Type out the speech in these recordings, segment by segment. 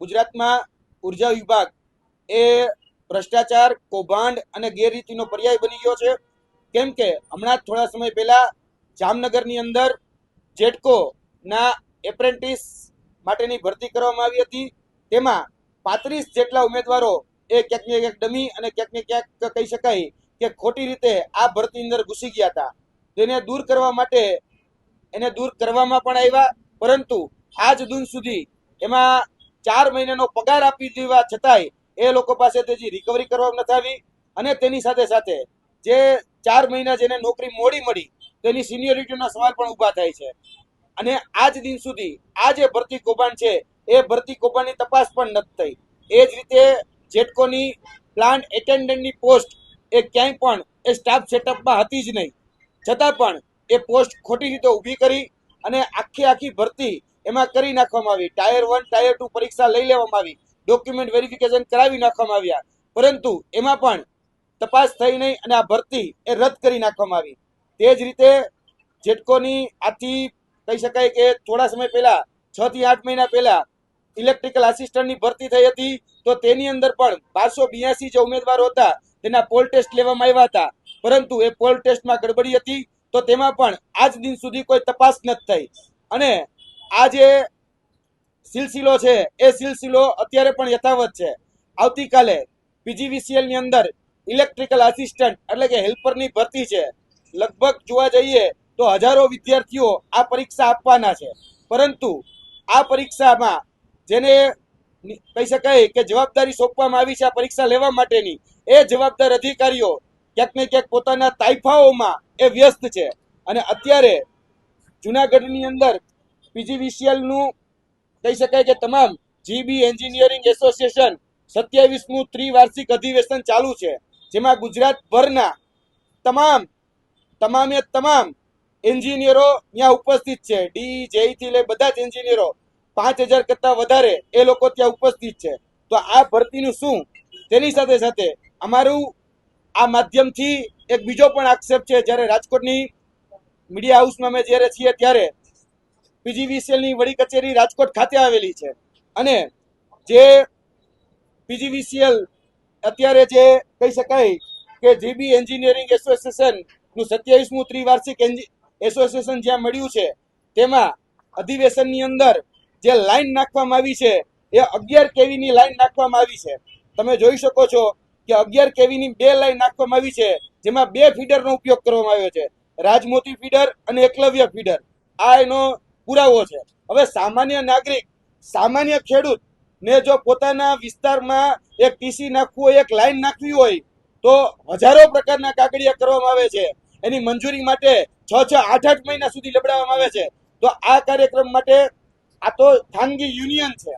ગુજરાતમાં ઉર્જા વિભાગ એ ભ્રષ્ટાચાર, કૌભાંડ અને ગેરરીતિનો પર્યાય બની ગયો છે. કેમ કે હમણાં જ થોડા સમય પહેલા જામનગરની અંદર જેટકો ના એપ્રેન્ટિસ માટેની ભરતી કરવામાં આવી હતી. તેમાં 35 જેટલા ઉમેદવારો એ ક્યાંક ને ક્યાંક ડમી અને ક્યાંક ને ક્યાંક કહી શકાય કે ખોટી રીતે આ ભરતી અંદર ઘૂસી ગયા હતા. તેને દૂર કરવા માટે એને દૂર કરવામાં પણ આવ્યા, પરંતુ આજ દિન સુધી એમાં 4 મહિનાનો પગાર આપી દેવા છતાંય એ લોકો પાસે હજી રિકવરી કરવામાં નથી આવી. અને તેની સાથે સાથે જે 4 મહિના જેને નોકરી મોડી મળી તેની સિનિયોરિટીના સવાલ પણ ઊભા થાય છે. અને આજ દિન સુધી આ જે ભરતી કૌભાંડ છે એ ભરતી કૌભાંડની તપાસ પણ નથી થઈ. એ જ રીતે જેટકોની પ્લાન્ટ એટેન્ડન્ટની પોસ્ટ એ ક્યાંય પણ એ સ્ટાફ સેટઅપમાં હતી જ નહીં, છતાં પણ એ પોસ્ટ ખોટી રીતે ઊભી કરી અને આખી ભરતી એમાં કરી નાખવામાં આવી. ટાયર 1 ટાયર 2 પરીક્ષા લઈ લેવામાં આવી, ડોક્યુમેન્ટ વેરિફિકેશન કરાવી નાખવામાં આવ્યા, પરંતુ એમાં પણ તપાસ થઈ નહીં અને આ ભરતી એ રદ કરી નાખવામાં આવી. તે જ રીતે જેટકોની આથી કહી શકાય કે થોડા સમય પહેલા 6 થી 8 મહિના પહેલા ઇલેક્ટ્રિકલ આસિસ્ટન્ટની ભરતી થઈ હતી, તો તેની અંદર પણ 1282 જે ઉમેદવારો હતા તેના પોલ ટેસ્ટ લેવામાં આવ્યા હતા, પરંતુ એ પોલ ટેસ્ટમાં ગડબડી હતી. તો તેમાં પણ આજ દિન સુધી કોઈ તપાસ નથી થઈ. અને આ જે સિલસિલો છે એ સિલસિલો અત્યારે પણ યથાવત છે. આવતીકાલે પીજીવીસીએલ ની અંદર ઇલેક્ટ્રિકલ આસિસ્ટન્ટ એટલે કે હેલ્પરની ભરતી છે. લગભગ જોવા જઈએ તો હજારો વિદ્યાર્થીઓ આ પરીક્ષા આપવાના છે, પરંતુ આ પરીક્ષામાં જેને કહી શકાય કે જવાબદારી સોંપવામાં આવી છે આ પરીક્ષા લેવા માટેની, એ જવાબદાર અધિકારીઓ ક્યાંક ને ક્યાંક પોતાના તાઇફાઓમાં એ વ્યસ્ત છે. અને અત્યારે જુનાગઢની અંદર પીજીવીસીએલ નું કહી શકાય કે તમામ જીબી એન્જિનિયરિંગ એસોસિએશન 27મું ત્રિવાર્ષિક અધિવેશન ચાલુ છે, જેમાં ગુજરાતભરના તમામ એન્જિનિયરો ત્યાં ઉપસ્થિત છે. ડી જેઈ થી લઈ બધા જ એન્જિનિયરો 5000 કરતા વધારે એ લોકો ત્યાં ઉપસ્થિત છે. તો આ ભરતીનું શું, તેની સાથે સાથે અમારું આ માધ્યમથી એક બીજો પણ આક્ષેપ છે. જ્યારે રાજકોટની મીડિયા હાઉસમાં અમે જ્યારે છીએ ત્યારે પીજીવીસીએલ ની વડી કચેરી રાજકોટ ખાતે આવેલી છે, અને જે પીજીવીસીએલ અત્યારે જે કહી શકાય કે જીબી એન્જિનિયરિંગ એસોસિએશન નું 27મું ત્રિવાર્ષિક એસોસિએશન જ્યાં મળ્યું છે, તેમાં અધિવેશનની અંદર જે લાઈન નાખવામાં આવી છે એ 11 કેવીની લાઈન નાખવામાં આવી છે. તમે જોઈ શકો છો કે 11 કેવીની 2 લાઈન નાખવામાં આવી છે, જેમાં 2 ફીડરનો ઉપયોગ કરવામાં આવ્યો છે, રાજમોતી ફીડર અને એકલવ્ય ફીડર. આ એનો પુરાવો છે. હવે સામાન્ય નાગરિક, સામાન્ય ખેડૂત ને જો પોતાના વિસ્તારમાં એક ટીસી નાખવું હોય, એક લાઈન નાખવી હોય, તો હજારો પ્રકારના કાગળિયા કરવામાં આવે છે. એની મંજૂરી માટે 6 8 મહિના સુધી લબડાવવામાં આવે છે. તો આ કાર્યક્રમ માટે આ તો ખાનગી યુનિયન છે,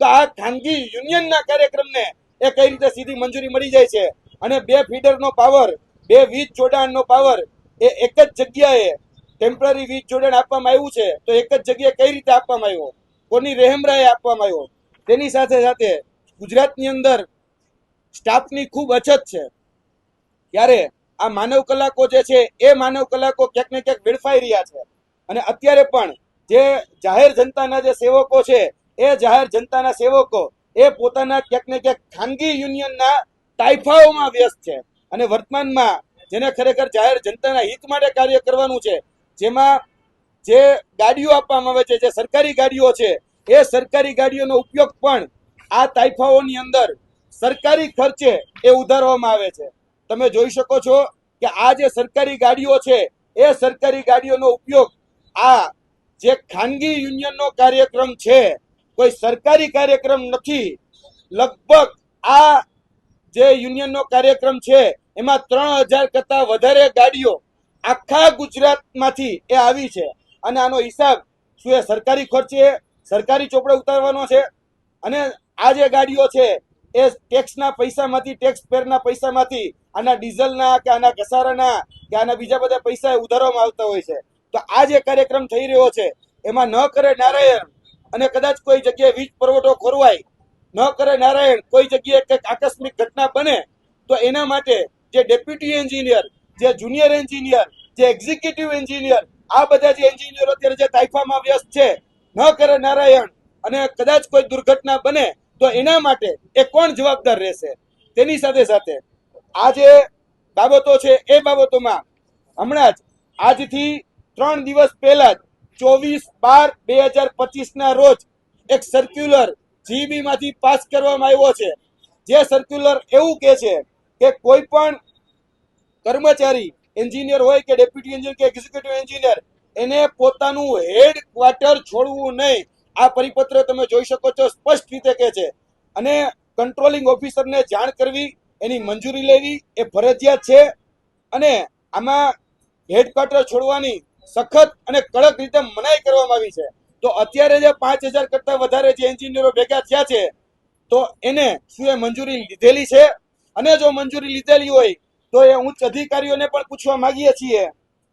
તો આ ખાનગી યુનિયનના કાર્યક્રમને એ કઈ રીતે સીધી મંજૂરી મળી જાય છે? અને 2 ફીડરનો પાવર, 2 વીજ જોડાણનો પાવર એ એક જ જગ્યાએ ટેમ્પરરી વીજ જોડાણ આપવામાં આવ્યું છે, તો એક જ જગ્યાએ કઈ રીતે આપવામાં આવ્યો, કોની રહેમરાએ આપવામાં આવ્યો? તેની સાથે સાથે ગુજરાતની અંદર સ્ટાફની ખૂબ અછત છે. ત્યારે આ માનવ કલાકો જે છે એ માનવ કલાકો ક્યાંક ને ક્યાંક વેડફાઈ રહ્યા છે. અને અત્યારે પણ જે જાહેર જનતાના જે સેવકો છે એ જાહેર જનતાના સેવકો એ પોતાના ક્યાંક ને ક્યાંક ખાનગી યુનિયનના તાઇફાઓમાં વ્યસ્ત છે. અને વર્તમાનમાં જેને ખરેખર જાહેર જનતાના હિત માટે કાર્ય કરવાનું છે, જેમાં જે ગાડીઓ આપવામાં આવે છે, જે સરકારી ગાડીઓ છે, એ સરકારી ગાડીઓનો ઉપયોગ પણ આ તાઇફાઓની અંદર સરકારી ખર્ચે એ ઉધારવામાં આવે છે. તમે જોઈ શકો છો કે આ જે સરકારી ગાડીઓ છે એ સરકારી ગાડીઓનો ઉપયોગ આ જે ખાનગી યુનિયનનો કાર્યક્રમ છે, કોઈ સરકારી કાર્યક્રમ નથી. લગભગ આ જે યુનિયનનો કાર્યક્રમ છે એમાં 3000 કરતા વધારે ગાડીઓ આખા ગુજરાતમાંથી એ આવી છે. અને આનો હિસાબ શું એ સરકારી ખર્ચે સરકારી ચોપડે ઉતારવાનો છે? અને આ જે ગાડીઓ છે એ ટેક્સના પૈસામાંથી, ટેક્સ પેરના પૈસામાંથી આના ડીઝલના કે આના ઘસારાના કે આના બીજા બધા પૈસા ઉધારવામાં આવતા હોય છે. તો આ જે કાર્યક્રમ થઈ રહ્યો છે એમાં ન કરે નારાયણ અને કદાચ કોઈ જગ્યાએ વીજ પુરવઠો ખોરવાય, ન કરે નારાયણ કોઈ જગ્યાએ કંઈક આકસ્મિક ઘટના બને, તો એના માટે જે ડેપ્યુટી એન્જિનિયર, જે જુનિયર એન્જિનિયર, જે એક્ઝિક્યુટિવ એન્જિનિયર, આ બધા જે એન્જિનિયરો અત્યારે જે તાઇફામાં વ્યસ્ત છે, ન કરે નારાયણ અને કદાચ કોઈ દુર્ઘટના બને તો એના માટે એ કોણ જવાબદાર રહેશે? તેની સાથે સાથે આ જે બાબતો છે એ બાબતોમાં હમણાં જ આજથી 3 દિવસ પહેલા જ 24/12/2025 ના રોજ એક સર્ક્યુલર જીબી માંથી પાસ કરવામાં આવ્યો છે. જે સર્ક્યુલર એવું કહે છે કે કોઈ પણ કર્મચારી એન્જિનિયર હોય કે ડેપ્યુટી એન્જિનિયર કે એક્ઝિક્યુટિવ એન્જિનિયર એને પોતાનું હેડ ક્વાર્ટર છોડવું નહીં. આ પરિપત્ર તમે જોઈ શકો છો, સ્પષ્ટ રીતે કહે છે. અને કંટ્રોલિંગ ઓફિસરને જાણ કરવી, એની મંજૂરી લેવી એ ફરજિયાત છે. અને આમાં હેડક્વાર્ટર છોડવાની સખત અને કડક રીતે મનાઈ કરવામાં આવી છે. તો અત્યારે જે 5000 કરતા વધારે જે એન્જિનિયરો ભેગા થયા છે, તો એને શું એ મંજૂરી લીધેલી છે? અને જો મંજૂરી લીધેલી હોય તો એ ઉચ્ચ અધિકારીઓને પણ પૂછવા માંગીએ છીએ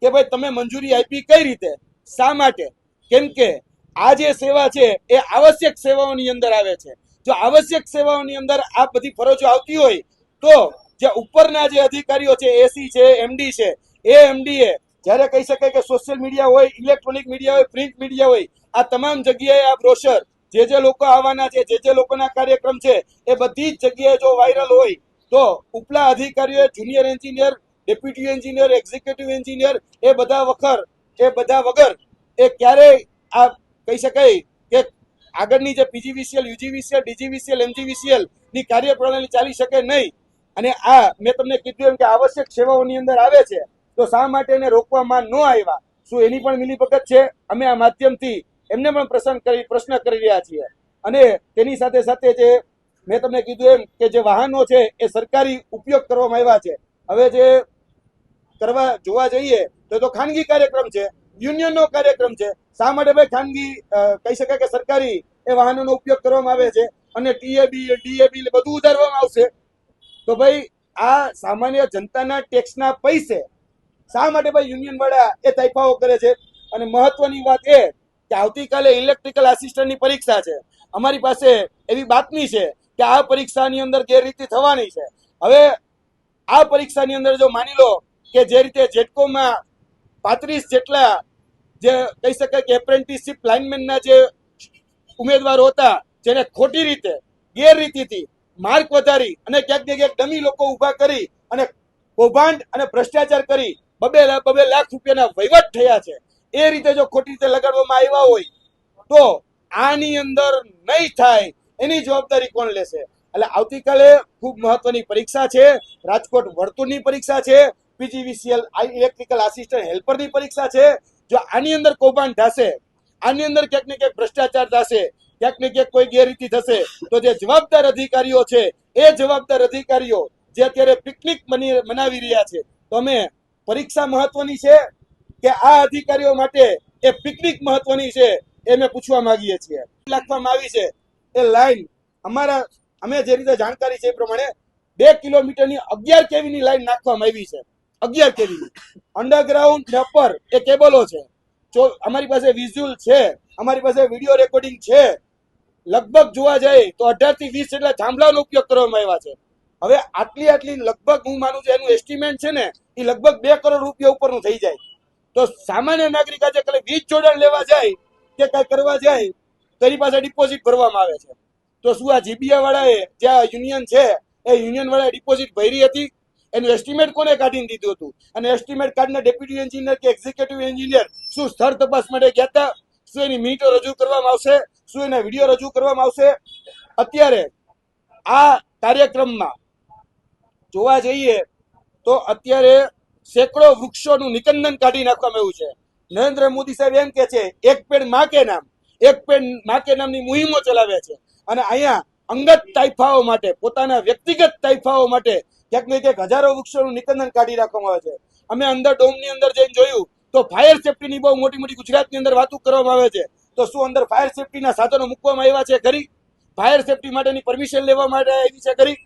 કે ભાઈ તમે મંજૂરી આપી કઈ રીતે, શા માટે? કેમ કે આ જે સેવા છે એ આવશ્યક સેવાઓની અંદર આવે છે. જો આવશ્યક સેવાઓની અંદર આ બધી ફરજો આવતી હોય તો જે ઉપરના જે અધિકારીઓ છે, એસી છે, એમડી છે, એ એમડીએ જ્યારે કહી શકાય કે સોશિયલ મીડિયા હોય, ઇલેક્ટ્રોનિક મીડિયા હોય, પ્રિન્ટ મીડિયા હોય, આ તમામ જગ્યાએ આ બ્રોશર જે લોકો આવવાના છે, જે લોકોના કાર્યક્રમ છે, એ બધી જ જગ્યાએ જો વાયરલ હોય તો ઉપલા અધિકારીઓ, junior engineer, deputy engineer, executive engineer એ બધા વગર એ ક્યારેય આ કહી શકાય કે આગળની જે પીજીવીસીએલ, યુજીવીસીએલ, ડીજીવીસીએલ, એમજીવીસીએલ ની કાર્યપ્રણાલી ચાલી શકે નહીં. અને આ મેં તમને કીધું એમ કે આવશ્યક સેવાઓની અંદર આવે છે, તો શા માટે એને રોકવામાં ન આવ્યા? શું એની પણ મિલીભગત છે? અમે આ માધ્યમથી એમને પણ પ્રશ્ન કરી રહ્યા છીએ. અને તેની સાથે સાથે જે મેં તમને કીધું એમ કે જે વાહનો છે એ સરકારી ઉપયોગ કરવામાં આવ્યા છે. હવે જે કરવા જોવા જઈએ તો ખાનગી કાર્યક્રમ છે, યુનિયનનો કાર્યક્રમ છે. શા માટે ભાઈ ખાનગી કહી શકાય કે સરકારી એ વાહનોનો ઉપયોગ કરવામાં આવે છે અને ટીએબી, ડીએબી બધું ઉધારવામાં આવશે? તો ભાઈ આ સામાન્ય જનતાના ટેક્સના પૈસે શા માટે ભાઈ યુનિયન વાળા એ તાઇફાઓ કરે છે? અને મહત્વની વાત એ કે આવતીકાલે ઇલેક્ટ્રિકલ આસિસ્ટન્ટની પરીક્ષા છે. અમારી પાસે એવી બાતમી છે કે આ પરીક્ષાની અંદર ગેરરીતિ થવાની છે. હવે આ પરીક્ષાની અંદર જો માની લો કે જે રીતે જેટકોમાં 35 જેટલા જે કહી શકાય કે એપ્રેન્ટિસશીપ લાઇનમેનના જે ઉમેદવારો હતા, જેને ખોટી રીતે ગેરરીતિથી માર્ક વધારી અને ક્યાંક ને ક્યાંક ડમી લોકો ઉભા કરી અને કૌભાંડ અને ભ્રષ્ટાચાર કરી 2 લાખ રૂપિયાના વહીવટ થયા છે, એ રીતે જો ખોટી રીતે લગાડવામાં આવ્યા હોય તો આની અંદર નહીં થાય એની જવાબદારી કોણ લેશે? એટલે આવતીકાલે ખૂબ મહત્વની પરીક્ષા છે. રાજકોટ વર્તુળની પરીક્ષા છે, પીજીવીસીએલ ઇલેક્ટ્રિકલ આસિસ્ટન્ટ હેલ્પરની પરીક્ષા છે. જો આની અંદર કૌભાંડ થશે, આની અંદર ક્યાંક ને ક્યાંક ભ્રષ્ટાચાર થશે, ક્યાંક ને ક્યાંક કોઈ ગેરરીતિ થશે, તો જે જવાબદાર અધિકારીઓ છે એ જવાબદાર અધિકારીઓ જે અત્યારે પિકનિક મનાવી રહ્યા છે, તો અમે પરીક્ષા મહત્વની છે કે આ અધિકારીઓ માટે એ પિકનિક મહત્વની છે એ અમે પૂછવા માંગીએ છીએ. રાખવામાં આવી છે એ લાઈન અમે જે રીતે જાણકારી છે એ પ્રમાણે 2 કિલોમીટરની 11 કેવીની લાઈન નાખવામાં આવી છે. 11 કેવીની અંડરગ્રાઉન્ડ ને અપર એ કેબલો છે. અમારી પાસે વિઝ્યુઅલ છે, અમારી પાસે વિડીયો રેકોર્ડિંગ છે. લગભગ જોવા જાય તો 18 થી 20 જેટલા થાંભલાનો ઉપયોગ કરવામાં આવ્યા છે. હવે આટલી લગભગ હું માનું છું એનું એસ્ટિમેટ છે ને એ લગભગ 2 કરોડ રૂપિયા ઉપરનું થઈ જાય. તો સામાન્ય નાગરિક આજે કલે વીજ જોડાણ લેવા જાય કે કઈ કરવા જાય તો એની પાસે ડિપોઝિટ ભરવામાં આવે છે. તો શું આ જીબીયા વાળાએ જે યુનિયન છે એ યુનિયન વાળાએ ડિપોઝિટ ભરી હતી? એનું એસ્ટિમેટ કોને કાઢીને દીધું હતું? અને એસ્ટિમેટ કાઢીને ડેપ્યુટી એન્જિનિયર કે એક્ઝિક્યુટિવ એન્જિનિયર શું સ્થળ તપાસ માટે ગયા હતા? શું એની મીટો રજૂ કરવામાં આવશે? શું એના વિડીયો રજૂ કરવામાં આવશે? અત્યારે આ કાર્યક્રમમાં જોવા જઈએ તો અત્યારે સેંકડો વૃક્ષોનું નિકંદન કાઢી નાખવામાં આવ્યું છે. નરેન્દ્ર મોદી સાહેબ એમ કે છે એક પેડ માં કે નામ, એક પેડ માં કે નામની મુહિમો ચલાવે છે. અને અહીંયા અંગત તાઇફાઓ માટે, પોતાના વ્યક્તિગત તાઇફાઓ માટે ક્યાંક ને ક્યાંક હજારો વૃક્ષોનું નિકંદન કાઢી રાખવામાં આવે છે. અમે અંદર ડોમની અંદર જઈને જોયું તો ફાયર સેફટીની બહુ મોટી ગુજરાતની અંદર વાતો કરવામાં આવે છે. તો શું અંદર ફાયર સેફટીના સાધનો મૂકવામાં આવ્યા છે ખરી? ફાયર સેફટી માટેની પરમિશન લેવા માટે આવી છે ખરી?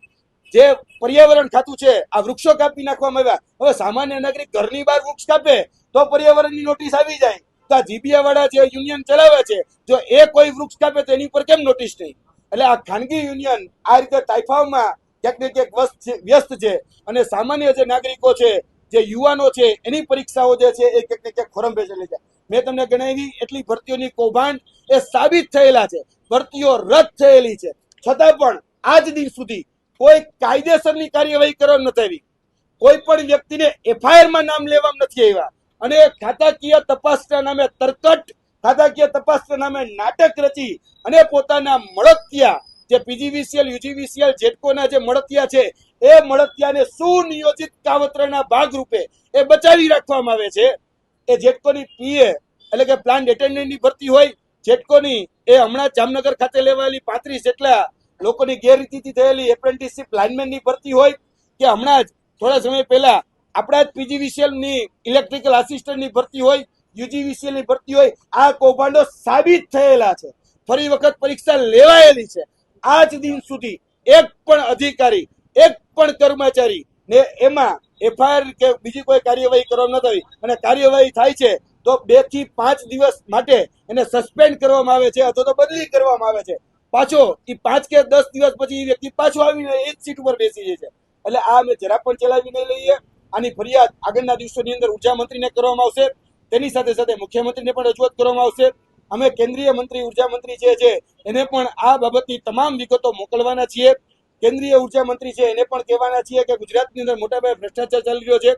જે પર્યાવરણ ખાતું છે આ વૃક્ષો કાપી નાખવામાં આવ્યા. હવે સામાન્ય નાગરિક ઘરની બહાર વૃક્ષ કાપે તો પર્યાવરણની નોટિસ આવી જાય, તો આ જીબીયા વાળા જે યુનિયન ચલાવે છે જો એ કોઈ વૃક્ષ કાપે તો એની ઉપર કેમ નોટિસ નહીં? એટલે આ ખાનગી યુનિયન આ રીતે તાઇફાઓમાં ક્યાંક ને ક્યાંક વ્યસ્ત છે. અને સામાન્ય જે નાગરિકો છે, જે યુવાનો છે, એની પરીક્ષાઓ જે છે એ ક્યાંક ને ક્યાંક ખોરંભે ચલી જાય. મેં તમને ગણાવી એટલી ભરતીઓની કૌભાંડ એ સાબિત થયેલા છે, ભરતીઓ રદ થયેલી છે. છતાં પણ આજ દિન સુધી કોઈ કાયદેસરની કાર્યવાહી કરવામાં નથી આવી. કોઈ પણ વ્યક્તિને એફઆઈઆર માં નામ લેવામાં નથી આવ્યા અને ખાતાકીય તપાસના નામે તરકટ, ખાતાકીય તપાસના નામે નાટક રચી અને પોતાના મળતિયા જે પીજીવીસીએલ, યુજીવીસીએલ, જેટકોના જે મળતિયા છે એ મળતિયાને સુનિયોજિત કાવતરાના ભાગરૂપે એ બચાવી રાખવામાં આવે છે. એ જેટકોની પીએ એટલે કે પ્લાન્ટ એટેન્ડન્ટની ભરતી હોય, જેટકોની એ હમણાં જામનગર ખાતે લેવાયેલી 35 જેટલા લોકોની ગેરરીતિથી થયેલી એપ્રેન્ટિસશીપ લાઇનમેનની ભરતી હોય, કે હમણાં જ થોડા સમય પહેલા આપણા જ પીજીવીસીએલ ની ઇલેક્ટ્રિકલ આસિસ્ટન્ટની ભરતી હોય, યુજીવીસીએલ ની ભરતી હોય, આ કૌભાંડો સાબિત થયેલા છે. ફરી વખત પરીક્ષા લેવાયેલી છે. આજ દિન સુધી એક પણ અધિકારી, એક પણ કર્મચારી ને એમાં એફઆઈઆર કે બીજી કોઈ કાર્યવાહી કરવામાં નથી આવી અને કાર્યવાહી થાય છે તો 2 થી 5 દિવસ માટે એને સસ્પેન્ડ કરવામાં આવે છે અથવા તો બદલી કરવામાં આવે છે. પાછો એ 5 કે 10 દિવસ પછી એ વ્યક્તિ પાછો આવીને એ જ સીટ ઉપર બેસી જાય છે. એટલે આ અમે જરા પણ ચલાવી નહીં લઈએ. આની ફરિયાદ આગળના દિવસોની અંદર ઉર્જા મંત્રીને કરવામાં આવશે. તેની સાથે સાથે મુખ્યમંત્રીને પણ રજૂઆત કરવામાં આવશે. અમે કેન્દ્રીય મંત્રી, ઉર્જા મંત્રી જે છે એને પણ આ બાબતની તમામ વિગતો મોકલવાના છીએ. કેન્દ્રીય ઉર્જા મંત્રી છે એને પણ કહેવાના છીએ કે ગુજરાતની અંદર મોટા પાયે ભ્રષ્ટાચાર ચાલી રહ્યો છે.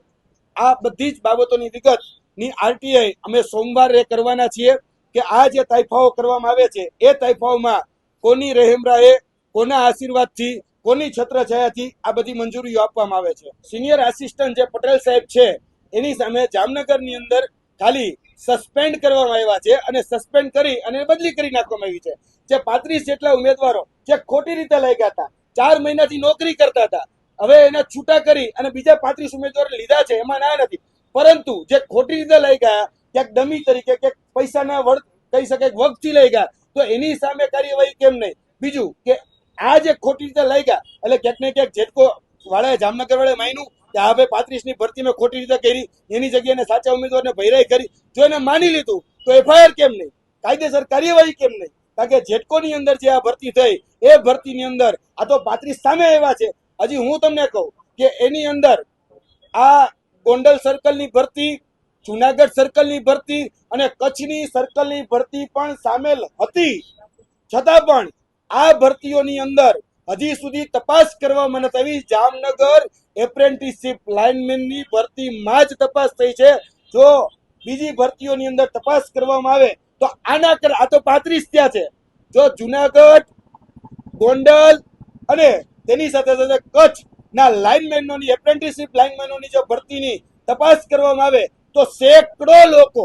આ બધી જ બાબતોની વિગતની આરટીઆઈ અમે સોમવારે કરવાના છીએ કે આ જે તાઇફાઓ કરવામાં આવે છે એ તાઇફાઓમાં કોની રહેમરાહે, કોના આશીર્વાદથી, કોની છત્રછાયાથી આ બધી મંજૂરીઓ આપવામાં આવે છે. સિનિયર આસિસ્ટન્ટ જે પટેલ સાહેબ છે એની સામે જામનગરની અંદર ખાલી સસ્પેન્ડ કરવામાં આવ્યા છે અને સસ્પેન્ડ કરી અને બદલી કરી નાખવામાં આવી છે. જે 35 જેટલા ઉમેદવારો જે ખોટી રીતે લાગ્યા હતા, 4 મહિનાથી નોકરી કરતા હતા, હવે એને છૂટા કરી અને બીજા 35 ઉમેદવારો લીધા છે, એમાં ના નથી. પરંતુ જે ખોટી રીતે લઈ ગયા, ક્યાંક ડમી તરીકે, ક્યાંક પૈસાના વળ કહી શકે વગથી લઈ ગયા, તો એની સામે કાર્યવાહી કેમ નહીં? બીજું કે આ જે ખોટી રીતે લઈ ગયા એટલે ક્યાંક ને ક્યાંક જેટકો વાળાએ, જામનગર વાળાએ માન્યું કે આ ભાઈ 35 ની ભરતી મેં ખોટી રીતે કરી, એની જગ્યાએ સાચા ઉમેદવારને ભૈરાઈ કરી. જો એને માની લીધું તો એફઆઈઆર કેમ નહીં? કાયદેસર કાર્યવાહી કેમ નહીં? કારણ કે જેટકોની અંદર જે આ ભરતી થઈ એ ભરતીની અંદર આ તો 35 સામે આવ્યા છે. હજી હું તમને કહું કે એની અંદર આ ગોંડલ સર્કલની ભરતી, જુનાગઢ સર્કલની ભરતી અને કચ્છની સર્કલની ભરતી પણ સામેલ હતી. છતાં પણ આ ભરતીઓની અંદર હજી સુધી તપાસ કરવામાં નથી આવી. જામનગર એપ્રેન્ટિસશીપ લાઇનમેનની ભરતીમાં જ તપાસ થઈ છે. જો બીજી ભરતીઓની અંદર તપાસ કરવામાં આવે તો આના આ તો 35 ત્યાં છે. જો જુનાગઢ, ગોંડલ અને તેની સાથે સાથે કચ્છ ના લાઇનમેનોની, એપ્રેન્ટિસશીપ લાઇનમેનોની જો ભરતીની તપાસ કરવામાં આવે તો સેંકડો લોકો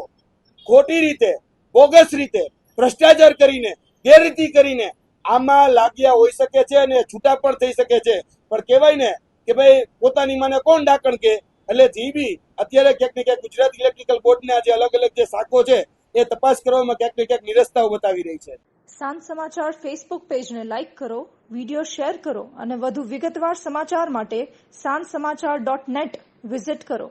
ખોટી રીતે, બોગસ રીતે, ભ્રષ્ટાચાર કરીને, ગેરરીતિ કરીને આમાં લાગ્યા હોઈ શકે છે અને છૂટા પણ થઈ શકે છે. પણ કહેવાય ને કે ભાઈ પોતાની માને કોણ ડાકણ કે, એટલે જીબી અત્યારે ક્યાંક ને ક્યાંક ગુજરાત ઇલેક્ટ્રિકલ બોર્ડના જે અલગ અલગ જે શાખો છે એ તપાસ કરવામાં ક્યાંક ને ક્યાંક નિરસ્તાઓ બતાવી રહી છે. સાંજ સમાચાર ફેસબુક પેજને લાઇક કરો, વિડીયો શેર કરો અને વધુ વિગતવાર સમાચાર માટે sanssamachar.net વિઝિટ કરો.